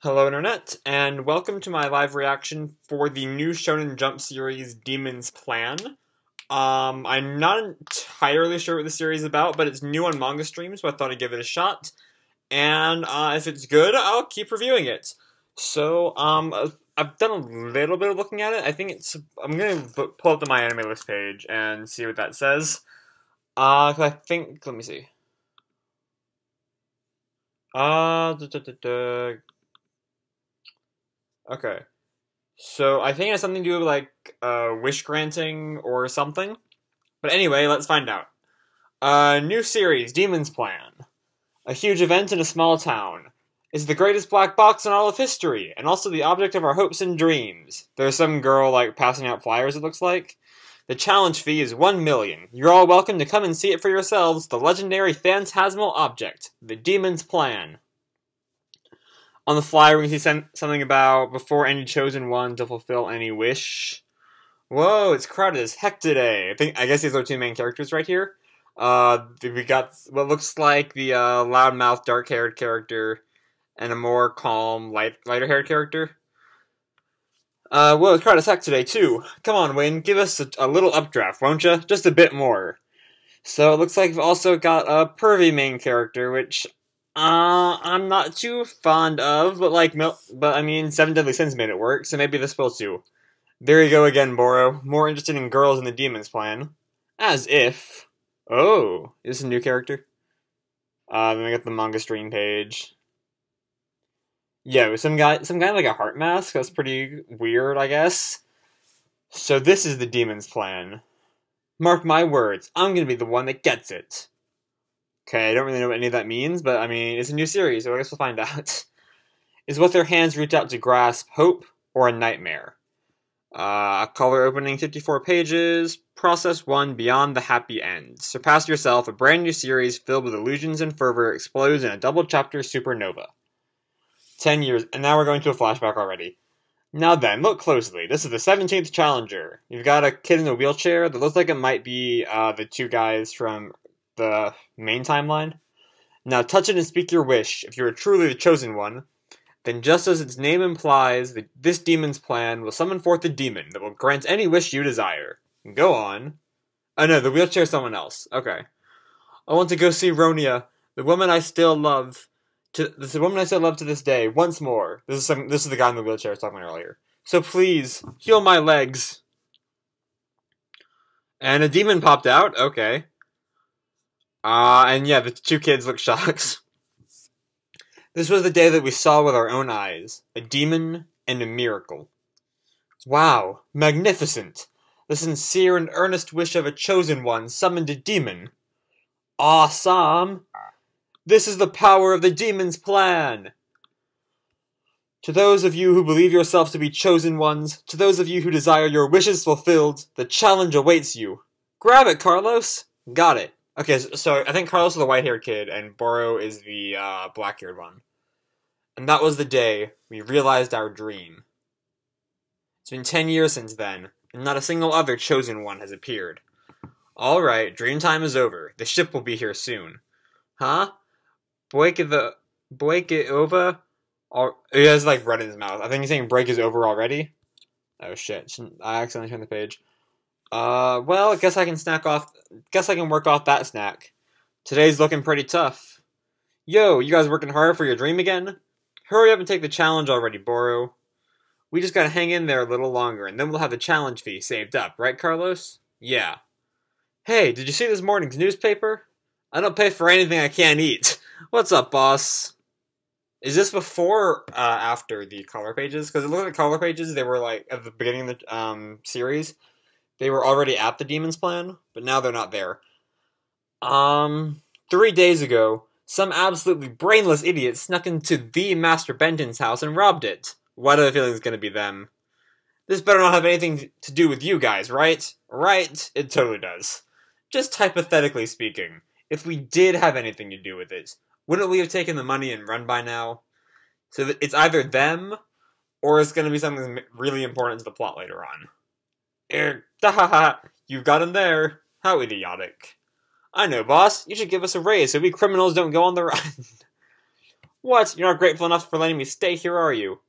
Hello Internet, and welcome to my live reaction for the new Shonen Jump series, Demon's Plan. I'm not entirely sure what the series is about, but it's new on Manga Stream, so I thought I'd give it a shot. And if it's good, I'll keep reviewing it. So, I've done a little bit of looking at it. I'm gonna pull up the My Anime List page and see what that says. 'Cause let me see. Uh, duh, duh, duh, duh. Okay. So I think it has something to do with wish granting or something. But anyway, let's find out. New series, Demon's Plan. A huge event in a small town. It's the greatest black box in all of history, and also the object of our hopes and dreams. There's some girl passing out flyers, it looks like. The challenge fee is 1 million. You're all welcome to come and see it for yourselves. The legendary phantasmal object, the Demon's Plan. On the flyer, we can see something about before any chosen one to fulfill any wish. Whoa, it's crowded as heck today. I guess these are two main characters right here. We got what looks like the loudmouth, dark-haired character, and a more calm, lighter-haired character. Whoa, it's crowded as heck today too. Come on, Wayne, give us a little updraft, won't you? Just a bit more. So it looks like we've also got a pervy main character, which I'm not too fond of, but I mean, Seven Deadly Sins made it work, so maybe this will too. There you go again, Boro. More interested in girls in the Demon's Plan. As if. Oh, is this a new character? Then we got the manga stream page. Yeah, it was some guy like a heart mask. That's pretty weird, I guess. So this is the Demon's Plan. Mark my words, I'm gonna be the one that gets it. Okay, I don't really know what any of that means, but I mean, it's a new series, so I guess we'll find out. Is what their hands reach out to grasp hope or a nightmare? Color opening 54 pages. Process 1, Beyond the Happy End. Surpass yourself, a brand new series filled with illusions and fervor explodes in a double chapter supernova. 10 years, and now we're going to a flashback already. Now then, look closely. This is the 17th challenger. You've got a kid in a wheelchair that looks like it might be the two guys from the main timeline. Now touch it and speak your wish. If you are truly the chosen one, then just as its name implies, this demon's plan will summon forth a demon that will grant any wish you desire. Go on. Oh no, the wheelchair is someone else. Okay. I want to go see Ronia, the woman I still love. The woman I still love to this day. Once more. This is the guy in the wheelchair I was talking about earlier. So please, heal my legs. And a demon popped out. Okay. And yeah, the two kids look shocked. This was the day that we saw with our own eyes. A demon and a miracle. Wow, magnificent. The sincere and earnest wish of a chosen one summoned a demon. Awesome. This is the power of the Demon's Plan. To those of you who believe yourselves to be chosen ones, to those of you who desire your wishes fulfilled, the challenge awaits you. Grab it, Carlos. Got it. Okay, so I think Carlos is the white-haired kid, and Boro is the black-haired one. And that was the day we realized our dream. It's been 10 years since then, and not a single other chosen one has appeared. Alright, dream time is over. The ship will be here soon. Huh? Break it over? He has red in his mouth. I think he's saying break is over already. Oh shit, I accidentally turned the page. Well, guess I can work off that snack. Today's looking pretty tough. Yo, you guys working hard for your dream again? Hurry up and take the challenge already, Boro. We just gotta hang in there a little longer, and then we'll have the challenge fee saved up, right, Carlos? Yeah. Hey, did you see this morning's newspaper? I don't pay for anything I can't eat. What's up, boss? Is this before or after the color pages? Because it looked like color pages, they were at the beginning of the series. They were already at the Demon's Plan, but now they're not there. 3 days ago, some absolutely brainless idiot snuck into the Master Benton's house and robbed it. Why do I feel it's gonna be them? This better not have anything to do with you guys, right? Right? It totally does. Just hypothetically speaking, if we did have anything to do with it, wouldn't we have taken the money and run by now? So that it's either them, or it's gonna be something really important to the plot later on. You got him there. How idiotic. I know, boss. You should give us a raise so we criminals don't go on the run. What? You're not grateful enough for letting me stay here, are you?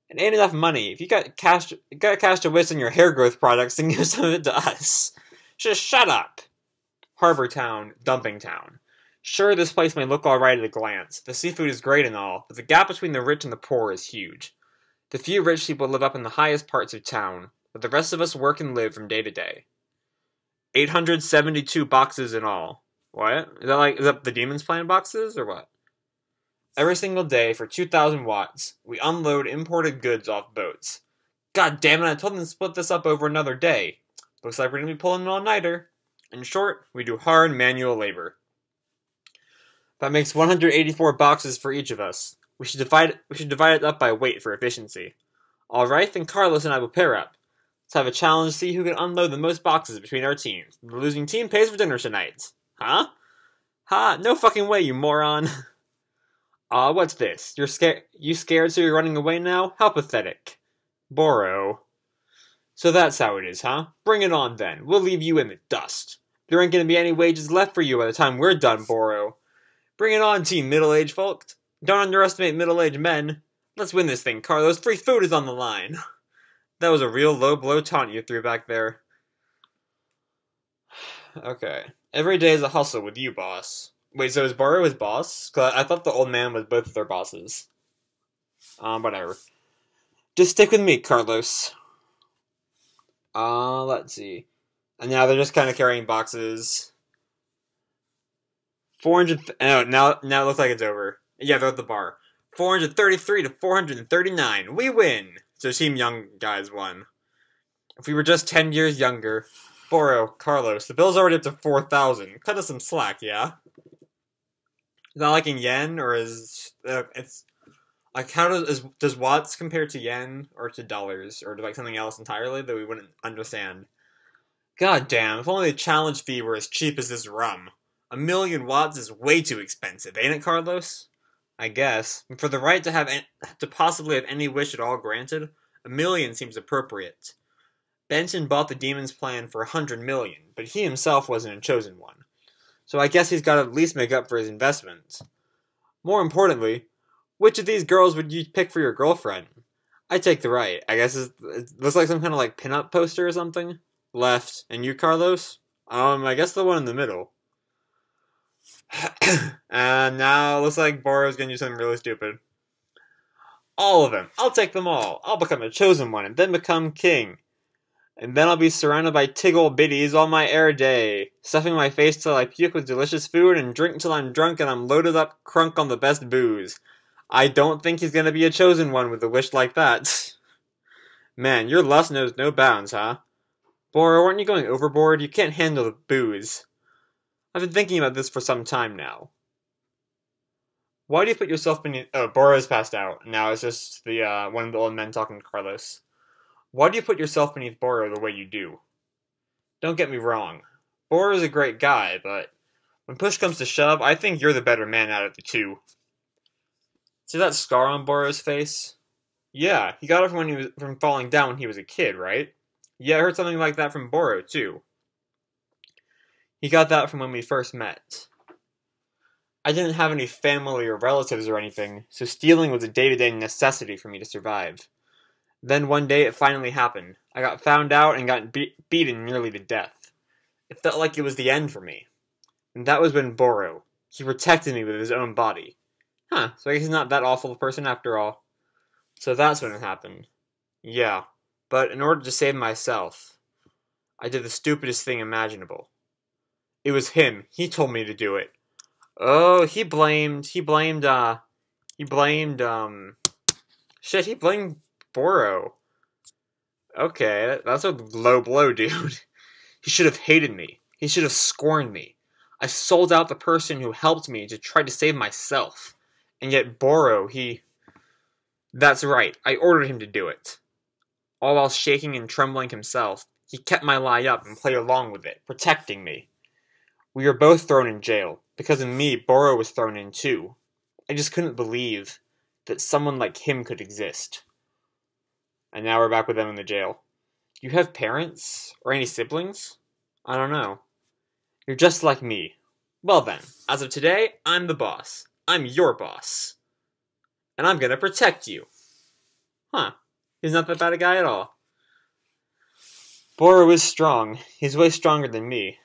It ain't enough money. If you got cash to waste on your hair growth products, then give some of it to us. Just shut up. Harbor Town, dumping town. Sure, this place may look alright at a glance. The seafood is great and all, but the gap between the rich and the poor is huge. The few rich people live up in the highest parts of town, but the rest of us work and live from day to day. 872 boxes in all. What? Is that the Demon's Plan boxes, or what? Every single day, for 2,000 watts, we unload imported goods off boats. God damn it, I told them to split this up over another day. Looks like we're gonna be pulling an all-nighter. In short, we do hard manual labor. That makes 184 boxes for each of us. We should divide it up by weight for efficiency. Alright, then Carlos and I will pair up. Let's have a challenge to see who can unload the most boxes between our teams. The losing team pays for dinner tonight. Huh? Ha, no fucking way, you moron. What's this? You scared so you're running away now? How pathetic. Boro. So that's how it is, huh? Bring it on then. We'll leave you in the dust. There ain't gonna be any wages left for you by the time we're done, Boro. Bring it on, team middle-aged folk. Don't underestimate middle-aged men. Let's win this thing, Carlos. Free food is on the line. That was a real low-blow taunt you threw back there. Okay. Every day is a hustle with you, boss. Wait, so is Boro his boss? Cause I thought the old man was both of their bosses. Whatever. Just stick with me, Carlos. Let's see. And now they're just kind of carrying boxes. 400. Oh, now it looks like it's over. Yeah, they're at the bar. 433 to 439. We win. So Team Young guys won. If we were just 10 years younger, Boro, Carlos, the bill's already up to 4,000. Cut us some slack, yeah. Is that like in yen, or is it's like how does watts compare to yen or to dollars or to like something else entirely that we wouldn't understand? God damn! If only the challenge fee were as cheap as this rum. 1,000,000 watts is way too expensive, ain't it, Carlos? I guess. For the right to possibly have any wish at all granted, 1,000,000 seems appropriate. Benson bought the Demon's Plan for 100 million, but he himself wasn't a chosen one. So I guess he's got to at least make up for his investments. More importantly, which of these girls would you pick for your girlfriend? I take the right. I guess it looks like some kind of like pinup poster or something. Left. And you, Carlos? I guess the one in the middle. And now it looks like Boro's gonna do something really stupid. All of them. I'll take them all. I'll become a chosen one and then become king. And then I'll be surrounded by tiggle biddies all my air day, stuffing my face till I puke with delicious food and drink till I'm drunk and I'm loaded up crunk on the best booze. I don't think he's gonna be a chosen one with a wish like that. Man, your lust knows no bounds, huh? Boro, aren't you going overboard? You can't handle the booze. I've been thinking about this for some time now. Why do you put yourself beneath... Oh, Boro's passed out. Now it's just the one of the old men talking to Carlos. Why do you put yourself beneath Boro the way you do? Don't get me wrong. Boro's a great guy, but when push comes to shove, I think you're the better man out of the two. See that scar on Boro's face? Yeah, he got it from falling down when he was a kid, right? Yeah, I heard something like that from Boro, too. He got that from when we first met. I didn't have any family or relatives or anything, so stealing was a day-to-day necessity for me to survive. Then one day it finally happened. I got found out and got beaten nearly to death. It felt like it was the end for me. And that was when Boro, he protected me with his own body. Huh, so I guess he's not that awful a person after all. So that's when it happened. Yeah, but in order to save myself, I did the stupidest thing imaginable. It was him. He told me to do it. Oh, he blamed Boro. Okay, that's a low blow, dude. He should have hated me. He should have scorned me. I sold out the person who helped me to try to save myself. And yet Boro, That's right, I ordered him to do it. All while shaking and trembling himself, he kept my lie up and played along with it, protecting me. We were both thrown in jail. Because of me, Boro was thrown in too. I just couldn't believe that someone like him could exist. And now we're back with them in the jail. You have parents? Or any siblings? I don't know. You're just like me. Well then, as of today, I'm the boss. I'm your boss. and I'm gonna protect you. Huh. He's not that bad a guy at all. Boro is strong. He's way stronger than me.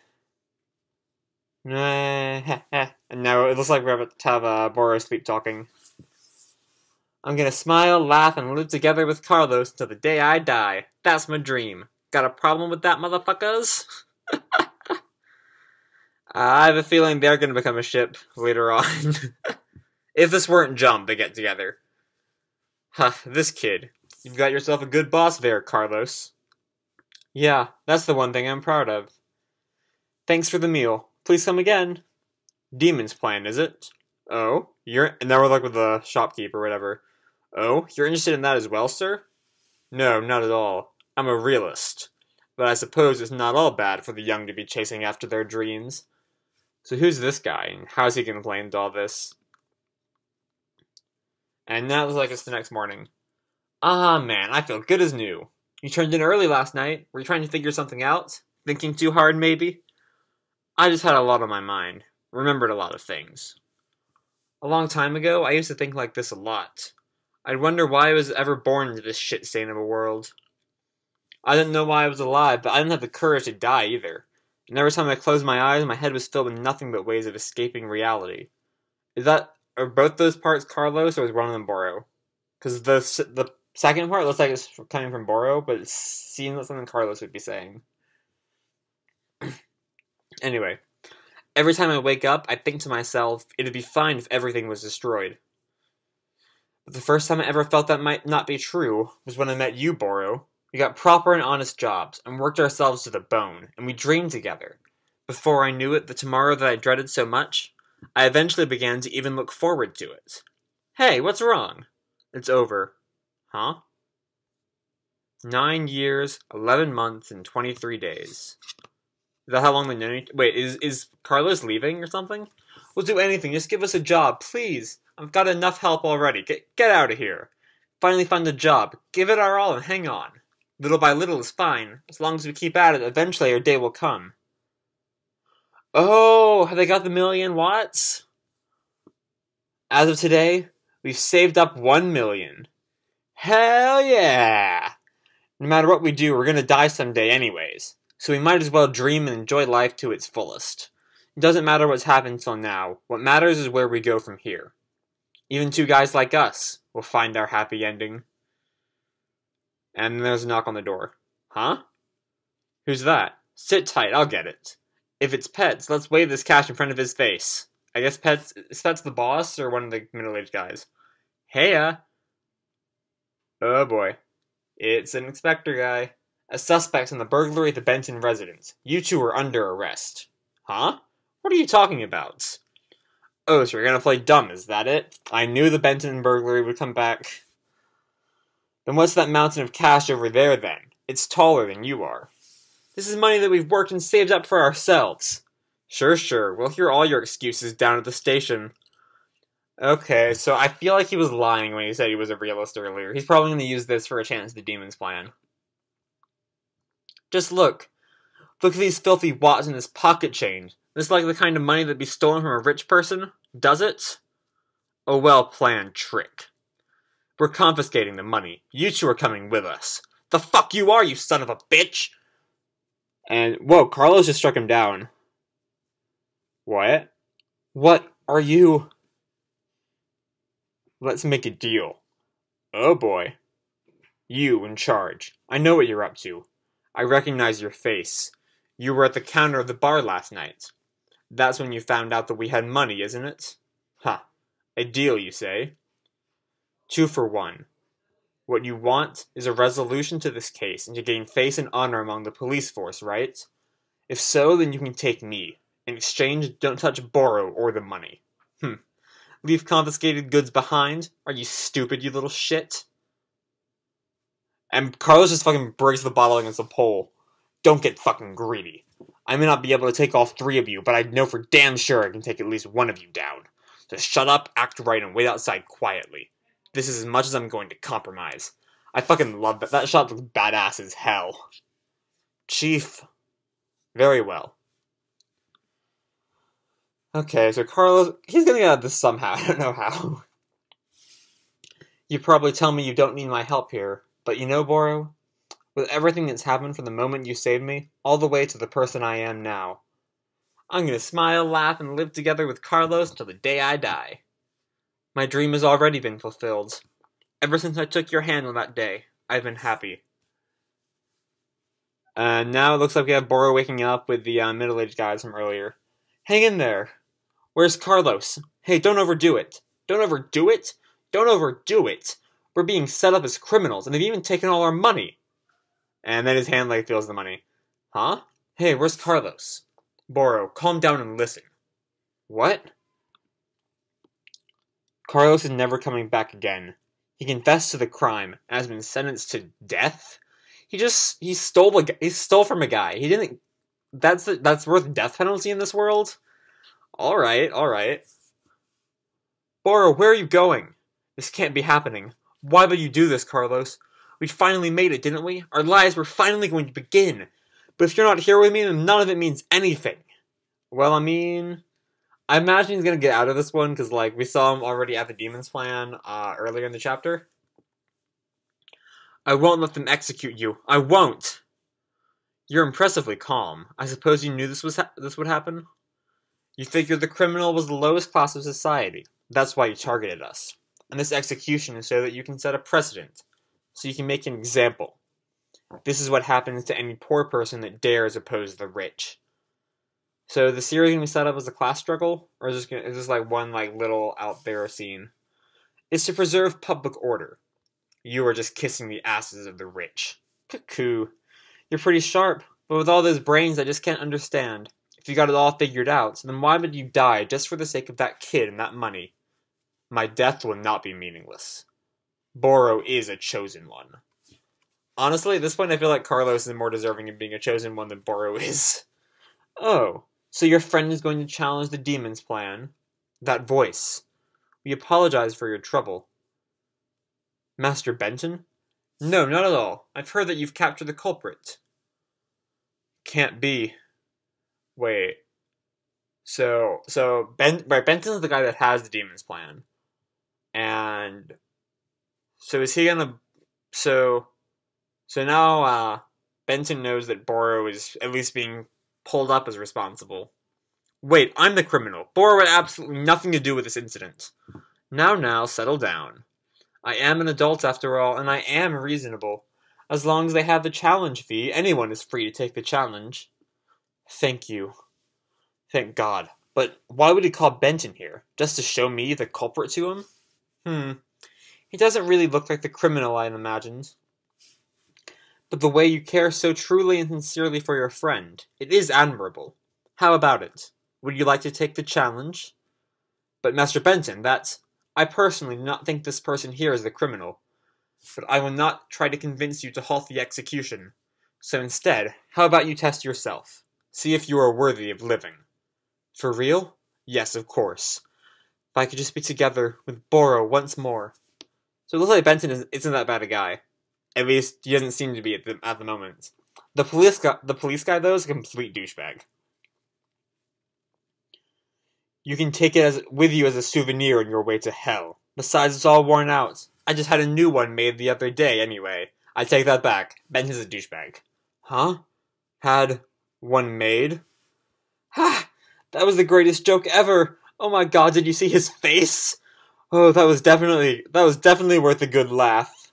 And now it looks like we're about to have Boro sleep talking. I'm gonna smile, laugh, and live together with Carlos until the day I die. That's my dream. Got a problem with that, motherfuckers? I have a feeling they're gonna become a ship later on. If this weren't Jump, they get together. Huh, this kid. You've got yourself a good boss there, Carlos. Yeah, that's the one thing I'm proud of. Thanks for the meal. Please come again. Demon's Plan, is it? Oh, and now we're like with the shopkeep or whatever. Oh, you're interested in that as well, sir? No, not at all. I'm a realist. But I suppose it's not all bad for the young to be chasing after their dreams. So who's this guy, and how's he gonna play into all this? And now it looks like it's the next morning. Ah, man, I feel good as new. You turned in early last night. Were you trying to figure something out? Thinking too hard, maybe? I just had a lot on my mind. Remembered a lot of things. A long time ago, I used to think like this a lot. I'd wonder why I was ever born into this shit stain of a world. I didn't know why I was alive, but I didn't have the courage to die either. And every time I closed my eyes, my head was filled with nothing but ways of escaping reality. Are both those parts Carlos, or is one of them Boro? Because the second part looks like it's coming from Boro, but it seems like something Carlos would be saying. Anyway, every time I wake up, I think to myself, it'd be fine if everything was destroyed. But the first time I ever felt that might not be true was when I met you, Boro. We got proper and honest jobs, and worked ourselves to the bone, and we dreamed together. Before I knew it, the tomorrow that I dreaded so much, I eventually began to even look forward to it. Hey, what's wrong? It's over. Huh? 9 years, 11 months, and 23 days. Is that how long they know you? Wait, is Carlos leaving or something? We'll do anything, just give us a job, please. I've got enough help already. Get out of here. Finally find a job. Give it our all and hang on. Little by little is fine. As long as we keep at it, eventually our day will come. Oh, have they got the million watts? As of today, we've saved up 1 million. Hell yeah! No matter what we do, we're gonna die someday anyways. So we might as well dream and enjoy life to its fullest. It doesn't matter what's happened till now. What matters is where we go from here. Even two guys like us will find our happy ending. And then there's a knock on the door. Huh? Who's that? Sit tight, I'll get it. If it's Pets, let's wave this cash in front of his face. I guess is Pets the boss or one of the middle-aged guys? Heya! Oh boy. It's an inspector guy. A suspect in the burglary at the Benton residence. You two are under arrest. Huh? What are you talking about? Oh, so you're gonna play dumb, is that it? I knew the Benton burglary would come back. Then what's that mountain of cash over there, then? It's taller than you are. This is money that we've worked and saved up for ourselves. Sure. We'll hear all your excuses down at the station. Okay, so I feel like he was lying when he said he was a realist earlier. He's probably going to use this for a chance at the Demon's Plan. Just look. Look at these filthy watts in this pocket change. This is like the kind of money that'd be stolen from a rich person? Does it? A well-planned trick. We're confiscating the money. You two are coming with us. The fuck you are, you son of a bitch! And, whoa, Carlos just struck him down. What? What are you? Let's make a deal. Oh boy. You in charge. I know what you're up to. I recognize your face. You were at the counter of the bar last night. That's when you found out that we had money, isn't it? Ha. A deal, you say? 2 for 1. What you want is a resolution to this case and to gain face and honor among the police force, right? If so, then you can take me. In exchange, don't touch Boro or the money. Leave confiscated goods behind? Are you stupid, you little shit? And Carlos just fucking breaks the bottle against the pole. Don't get fucking greedy. I may not be able to take all 3 of you, but I know for damn sure I can take at least 1 of you down. Just shut up, act right, and wait outside quietly. This is as much as I'm going to compromise. I fucking love that. That shot looks badass as hell. Chief. Very well. Okay, so Carlos, he's gonna get out of this somehow. I don't know how. You probably tell me you don't need my help here, but you know, Boro, with everything that's happened from the moment you saved me, all the way to the person I am now, I'm gonna smile, laugh, and live together with Carlos till the day I die. My dream has already been fulfilled. Ever since I took your hand on that day, I've been happy. And now it looks like we have Boro waking up with the middle-aged guys from earlier. Hang in there. Where's Carlos? Hey, don't overdo it. Don't overdo it? Don't overdo it. We're being set up as criminals, and they've even taken all our money. And then his hand like feels the money. Huh? Hey, where's Carlos? Boro, calm down and listen. What? Carlos is never coming back again. He confessed to the crime and has been sentenced to death. He stole from a guy. He didn't. That's worth death penalty in this world. All right. Boro, where are you going? This can't be happening. Why would you do this, Carlos? We finally made it, didn't we? Our lives were finally going to begin. But if you're not here with me, then none of it means anything. Well, I mean, I imagine he's gonna get out of this one because, like, we saw him already at the Demon's Plan earlier in the chapter. I won't let them execute you. I won't. You're impressively calm. I suppose you knew this would happen? You figured the criminal was the lowest class of society. That's why you targeted us. And this execution is so that you can set a precedent. So you can make an example. This is what happens to any poor person that dares oppose the rich. So the series going to be set up as a class struggle? Or is this like one like little out there scene? It's to preserve public order. You are just kissing the asses of the rich. Cuckoo. You're pretty sharp, but with all those brains I just can't understand. If you got it all figured out, then why would you die just for the sake of that kid and that money? My death will not be meaningless. Boro is a chosen one. Honestly, at this point I feel like Carlos is more deserving of being a chosen one than Boro is. Oh, so your friend is going to challenge the Demon's Plan? That voice. We apologize for your trouble. Master Benton? No, not at all. I've heard that you've captured the culprit. Can't be. Wait. Benton's the guy that has the Demon's Plan. And so is he gonna so now Benton knows that Boro is at least being pulled up as responsible. Wait, I'm the criminal. Boro had absolutely nothing to do with this incident. Now, settle down. I am an adult after all, and I am reasonable. As long as they have the challenge fee, anyone is free to take the challenge. Thank you. Thank God. But why would he call Benton here? Just to show me the culprit to him? He doesn't really look like the criminal I imagined. But the way you care so truly and sincerely for your friend, it is admirable. How about it? Would you like to take the challenge? But Master Benton, I personally do not think this person here is the criminal. But I will not try to convince you to halt the execution. So instead, how about you test yourself? See if you are worthy of living. For real? Yes, of course. If I could just be together with Boro once more. So it looks like Benton isn't that bad a guy. At least, he doesn't seem to be at the moment. The police guy, though, is a complete douchebag. You can take it with you as a souvenir on your way to hell. Besides, it's all worn out. I just had a new one made the other day, anyway. I take that back. Benton's a douchebag. Huh? Had one made? Ha! That was the greatest joke ever! Oh my god, did you see his face? Oh, that was definitely worth a good laugh.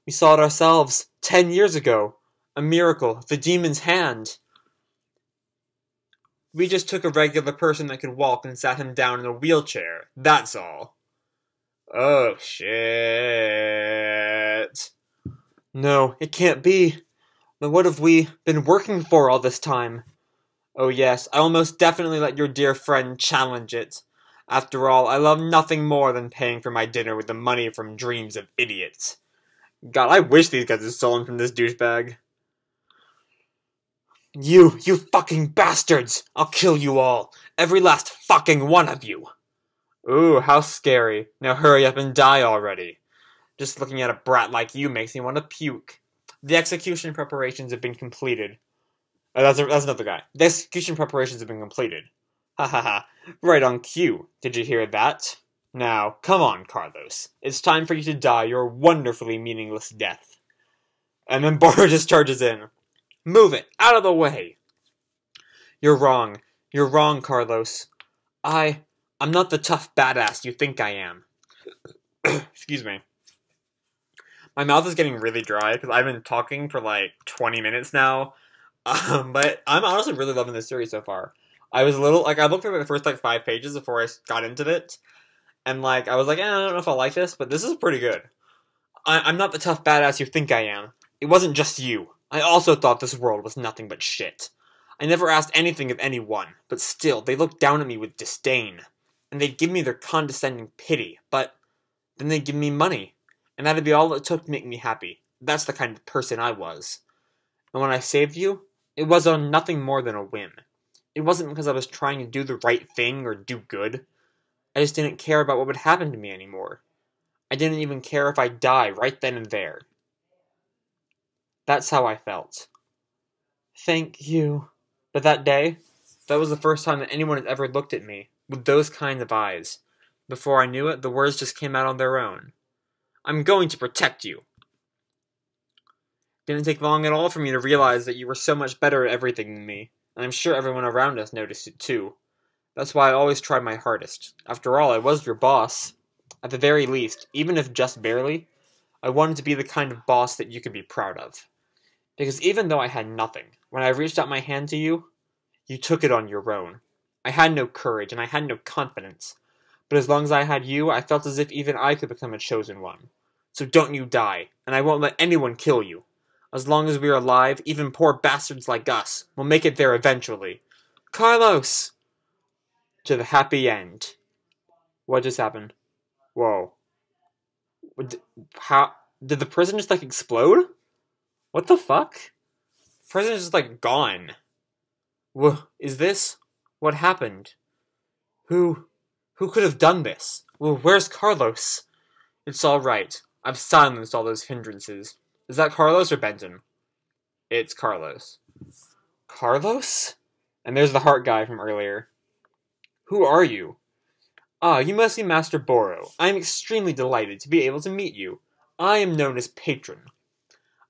We saw it ourselves, 10 years ago. A miracle, the demon's hand. We just took a regular person that could walk and sat him down in a wheelchair. That's all. Oh, shit. No, it can't be. Then what have we been working for all this time? Oh yes, I will most definitely let your dear friend challenge it. After all, I love nothing more than paying for my dinner with the money from dreams of idiots. God, I wish these guys had stolen from this douchebag. You fucking bastards! I'll kill you all! Every last fucking one of you! Ooh, how scary. Now hurry up and die already. Just looking at a brat like you makes me want to puke. The execution preparations have been completed. Oh, that's another guy. The execution preparations have been completed. Ha ha ha. Right on cue. Did you hear that? Now, come on, Carlos. It's time for you to die your wonderfully meaningless death. And then Boro just charges in. Move it! Out of the way! You're wrong. You're wrong, Carlos. I'm not the tough badass you think I am. Excuse me. My mouth is getting really dry because I've been talking for like 20 minutes now. But I'm honestly really loving this series so far. I was a little, I looked through the first 5 pages before I got into it. And I was like, I don't know if I like this, but this is pretty good. I'm not the tough badass you think I am. It wasn't just you. I also thought this world was nothing but shit. I never asked anything of anyone, but still, they looked down at me with disdain. And they'd give me their condescending pity, but then they'd give me money. And that'd be all it took to make me happy. That's the kind of person I was. And when I saved you, it was on nothing more than a whim. It wasn't because I was trying to do the right thing or do good. I just didn't care about what would happen to me anymore. I didn't even care if I died right then and there. That's how I felt. Thank you. But that day, that was the first time that anyone had ever looked at me with those kinds of eyes. Before I knew it, the words just came out on their own. I'm going to protect you. Didn't take long at all for me to realize that you were so much better at everything than me, and I'm sure everyone around us noticed it too. That's why I always tried my hardest. After all, I was your boss. At the very least, even if just barely, I wanted to be the kind of boss that you could be proud of. Because even though I had nothing, when I reached out my hand to you, you took it on your own. I had no courage, and I had no confidence. But as long as I had you, I felt as if even I could become a chosen one. So don't you die, and I won't let anyone kill you. As long as we are alive, even poor bastards like us will make it there eventually. Carlos! To the happy end. What just happened? Whoa. How? Did the prison just, explode? What the fuck? The prison is just, gone. Is this? What happened? Who could have done this? Well, where's Carlos? It's alright. I've silenced all those hindrances. Is that Carlos or Benton? It's Carlos. Carlos? And there's the heart guy from earlier. Who are you? Ah, you must be Master Boro. I am extremely delighted to be able to meet you. I am known as Patron.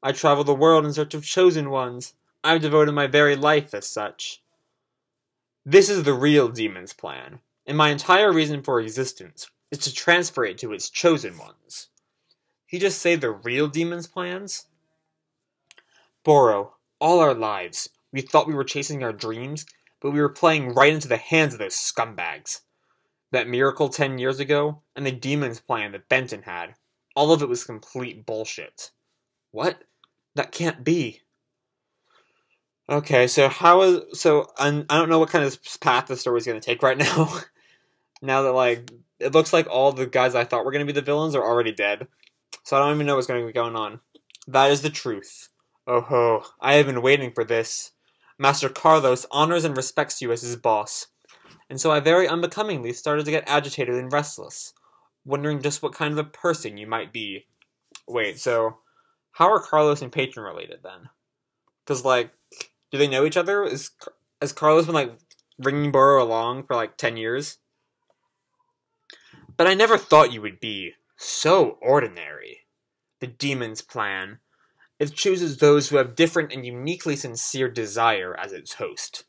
I travel the world in search of chosen ones. I've devoted my very life as such. This is the real demon's plan, and my entire reason for existence is to transfer it to its chosen ones. He just say the real demon's plans? Boro, all our lives, we thought we were chasing our dreams, but we were playing right into the hands of those scumbags. That miracle 10 years ago, and the demon's plan that Benton had, all of it was complete bullshit. What? That can't be. Okay, so I don't know what kind of path the story's gonna take right now. Now that, it looks like all the guys I thought were gonna be the villains are already dead. So I don't even know what's going to be going on. That is the truth. Oh ho, I have been waiting for this. Master Carlos honors and respects you as his boss. And so I very unbecomingly started to get agitated and restless, wondering just what kind of a person you might be. Wait, so how are Carlos and Patron related then? Because, do they know each other? Has Carlos been, bringing Boro along for, 10 years? But I never thought you would be so ordinary. The demon's plan. It chooses those who have different and uniquely sincere desire as its host.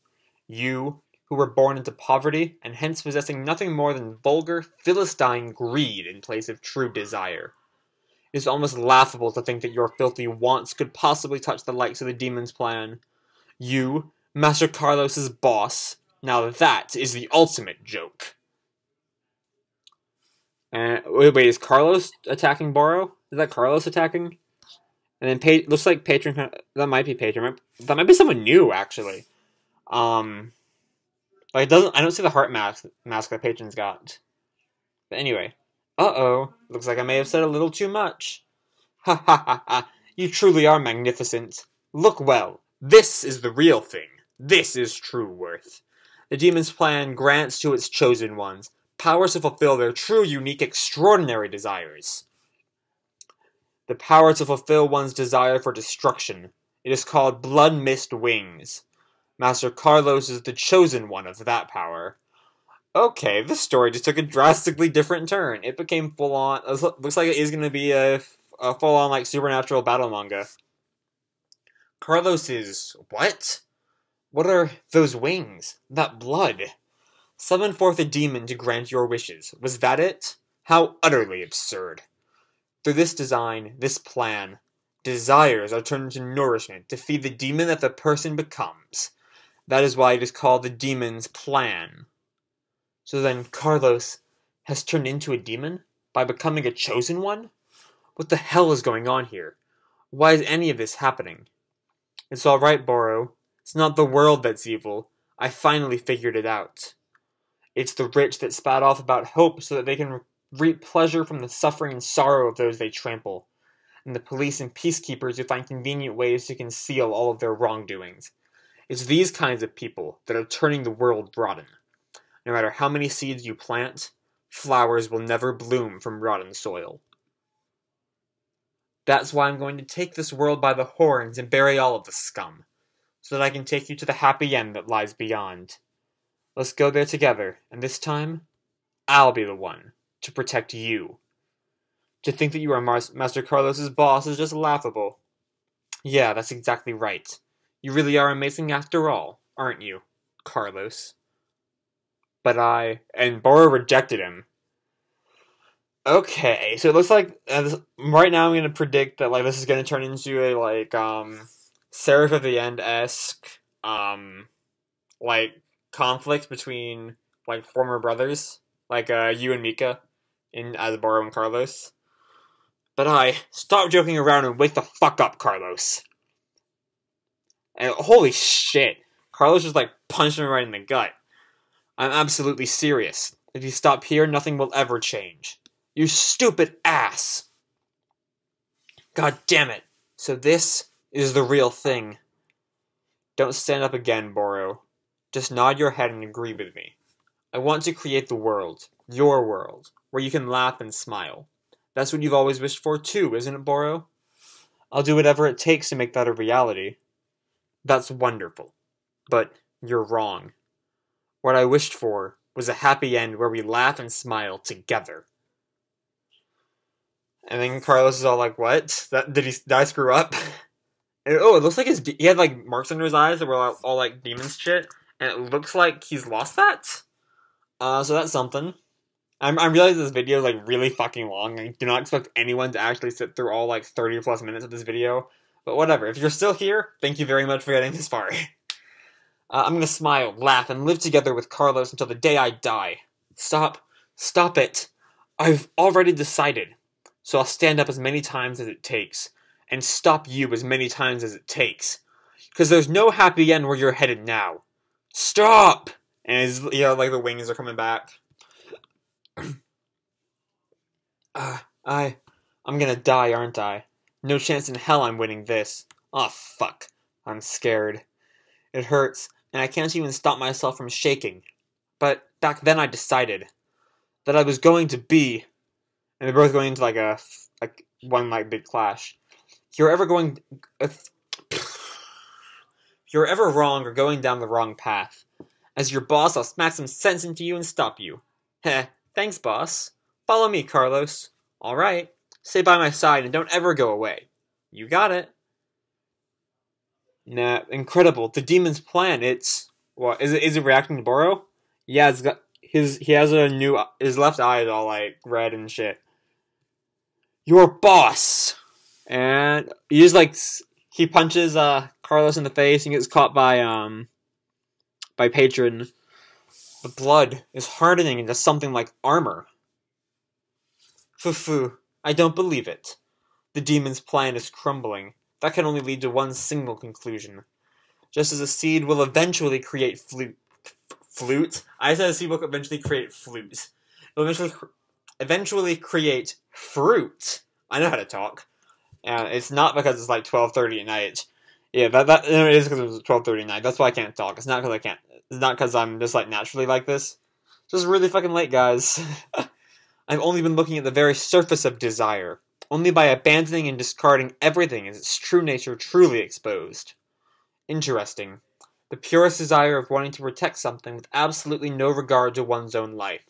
You, who were born into poverty, and hence possessing nothing more than vulgar, Philistine greed in place of true desire. It is almost laughable to think that your filthy wants could possibly touch the likes of the demon's plan. You, Master Carlos's boss. Now that is the ultimate joke. Wait, is Carlos attacking Boro? Is that Carlos attacking? And then looks like Patron. That might be Patron. That might be someone new, actually. I don't see the heart mask that Patron's got. But anyway, looks like I may have said a little too much. Ha ha ha ha! You truly are magnificent. Look well. This is the real thing. This is true worth. The demon's plan grants to its chosen ones powers to fulfill their true, unique, extraordinary desires. The power to fulfill one's desire for destruction. It is called Blood Mist Wings. Master Carlos is the chosen one of that power. Okay, this story just took a drastically different turn. It became full on. Looks like it is going to be a full on like supernatural battle manga. Carlos is what? What are those wings? That blood? Summon forth a demon to grant your wishes. Was that it? How utterly absurd. Through this design, this plan, desires are turned into nourishment to feed the demon that the person becomes. That is why it is called the demon's plan. So then Carlos has turned into a demon by becoming a chosen one? What the hell is going on here? Why is any of this happening? It's alright, Boro. It's not the world that's evil. I finally figured it out. It's the rich that spout off about hope so that they can reap pleasure from the suffering and sorrow of those they trample, and the police and peacekeepers who find convenient ways to conceal all of their wrongdoings. It's these kinds of people that are turning the world rotten. No matter how many seeds you plant, flowers will never bloom from rotten soil. That's why I'm going to take this world by the horns and bury all of the scum, so that I can take you to the happy end that lies beyond. Let's go there together, and this time, I'll be the one to protect you. To think that you are Master Carlos's boss is just laughable. Yeah, that's exactly right. You really are amazing after all, aren't you, Carlos? But and Boro rejected him. Okay, so it looks like right now I'm gonna predict that like this is gonna turn into a like Seraph of the End-esque like conflict between like former brothers, like you and Mika, as Boro and Carlos. But stop joking around and wake the fuck up, Carlos. And holy shit, Carlos just like punched him right in the gut. I'm absolutely serious. If you stop here, nothing will ever change. You stupid ass! God damn it. So this is the real thing. Don't stand up again, Boro. Just nod your head and agree with me. I want to create the world, your world, where you can laugh and smile. That's what you've always wished for too, isn't it, Boro? I'll do whatever it takes to make that a reality. That's wonderful. But you're wrong. What I wished for was a happy end where we laugh and smile together. And then Carlos is all like, what? Did I screw up? And, it looks like he had like marks under his eyes that were all like demons shit. And it looks like he's lost that. So that's something. I'm realizing this video is like really fucking long. I do not expect anyone to actually sit through all like 30 plus minutes of this video. But whatever, if you're still here, thank you very much for getting this far. I'm gonna smile, laugh, and live together with Carlos until the day I die. Stop it. I've already decided. So I'll stand up as many times as it takes, and stop you as many times as it takes. Because there's no happy end where you're headed now. Stop! And like the wings are coming back. I'm gonna die, aren't I? No chance in hell I'm winning this. Aw, fuck. I'm scared. It hurts, and I can't even stop myself from shaking. But back then I decided that I was going to be... And they're both going into one big clash. If you're ever wrong or going down the wrong path, as your boss, I'll smack some sense into you and stop you. Heh, thanks, boss. Follow me, Carlos. Alright. Stay by my side and don't ever go away. You got it. Nah, incredible. The demon's plan, it's... What, is it reacting to Boro? Yeah, it's got... His left eye is all, like, red and shit. Your boss! And he just, like... He punches, Carlos in the face and gets caught by Patron. The blood is hardening into something like armor. Fufu, I don't believe it. The demon's plan is crumbling. That can only lead to one single conclusion. Just as a seed will eventually create flute? I said a seed will eventually create flutes. It will eventually create fruit. I know how to talk. And it's not because it's like 12:30 at night. Yeah, it is because it was 12:30 at night. That's why I can't talk. It's not because I can't. It's not because I'm just like naturally like this. It's just really fucking late, guys. I've only been looking at the very surface of desire. Only by abandoning and discarding everything is its true nature truly exposed. Interesting. The purest desire of wanting to protect something with absolutely no regard to one's own life.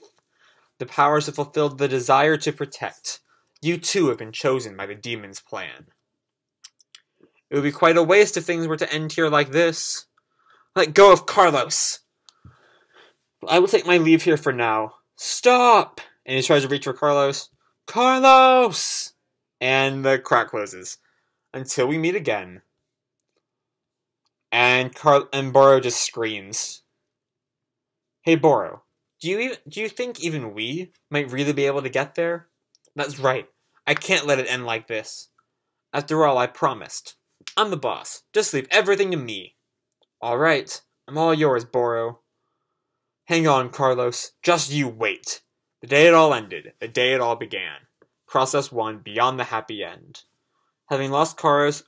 The powers that fulfill the desire to protect. You too have been chosen by the demon's plan. It would be quite a waste if things were to end here like this. Let go of Carlos! I will take my leave here for now. Stop! And he tries to reach for Carlos. Carlos! And the crack closes. Until we meet again. And Boro just screams. Hey Boro, do you think even we might really be able to get there? That's right. I can't let it end like this. After all, I promised. I'm the boss. Just leave everything to me. Alright, I'm all yours, Boro. Hang on, Carlos. Just you wait. The day it all ended. The day it all began. Process 1, Beyond the Happy End. Having lost Carlos,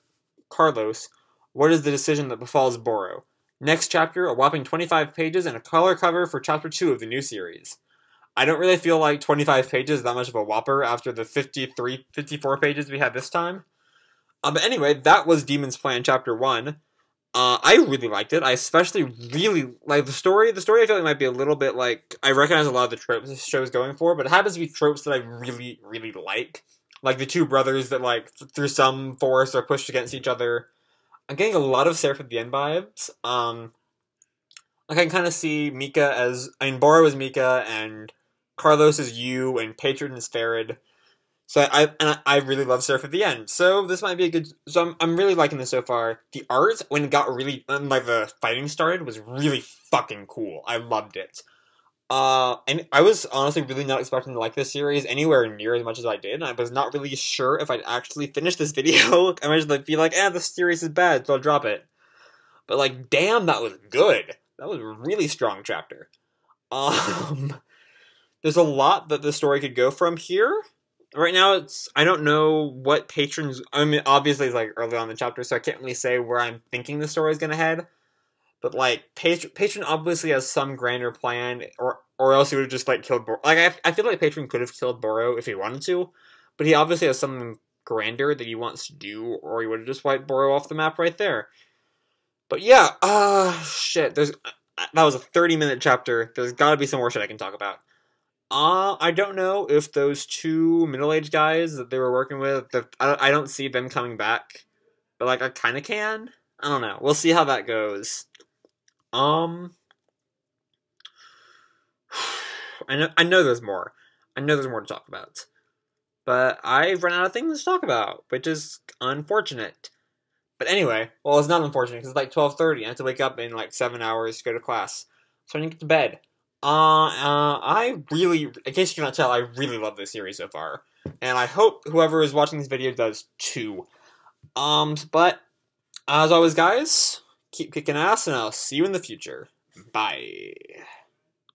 what is the decision that befalls Boro? Next chapter, a whopping 25 pages and a color cover for chapter 2 of the new series. I don't really feel like 25 pages is that much of a whopper after the 54 pages we had this time. But anyway, that was Demon's Plan chapter 1. I really liked it. I especially really like the story. The story I feel like might be a little bit like, I recognize a lot of the tropes this show is going for, but it happens to be tropes that I really, really like. Like the two brothers that, like, through some force are pushed against each other. I'm getting a lot of Seraph at the End vibes. I can kind of see Mika as, Boro as Mika, and Carlos as Yu, and Patron as Farid. So I really love Seraph at the End. So this might be a good, so I'm really liking this so far. The art, when it got really, like the fighting started, was really fucking cool. I loved it. And I was honestly really not expecting to like this series anywhere near as much as I did, and I was not really sure if I'd actually finish this video. I might just like, be like, this series is bad, so I'll drop it. But like, damn, that was good. That was a really strong chapter. There's a lot that the story could go from here. Right now, I don't know what Patron's, obviously it's like early on in the chapter, so I can't really say where I'm thinking the story is gonna head. But, like, Patron obviously has some grander plan, or else he would have just, like, killed Boro. Like, I feel like Patron could have killed Boro if he wanted to, but he obviously has something grander that he wants to do, or he would have just wiped Boro off the map right there. But yeah, shit, that was a 30-minute chapter. There's gotta be some more shit I can talk about. I don't know if those two middle-aged guys that they were working with, I don't see them coming back, but, like, I kinda can. I don't know. We'll see how that goes. I know there's more. I know there's more to talk about. But I've run out of things to talk about, which is unfortunate. But anyway, well, it's not unfortunate, because it's like 12:30, I have to wake up in like 7 hours to go to class. So I need to get to bed. I really, in case you cannot tell, I really love this series so far. And I hope whoever is watching this video does too. But, as always, guys, keep kicking ass, and I'll see you in the future. Bye.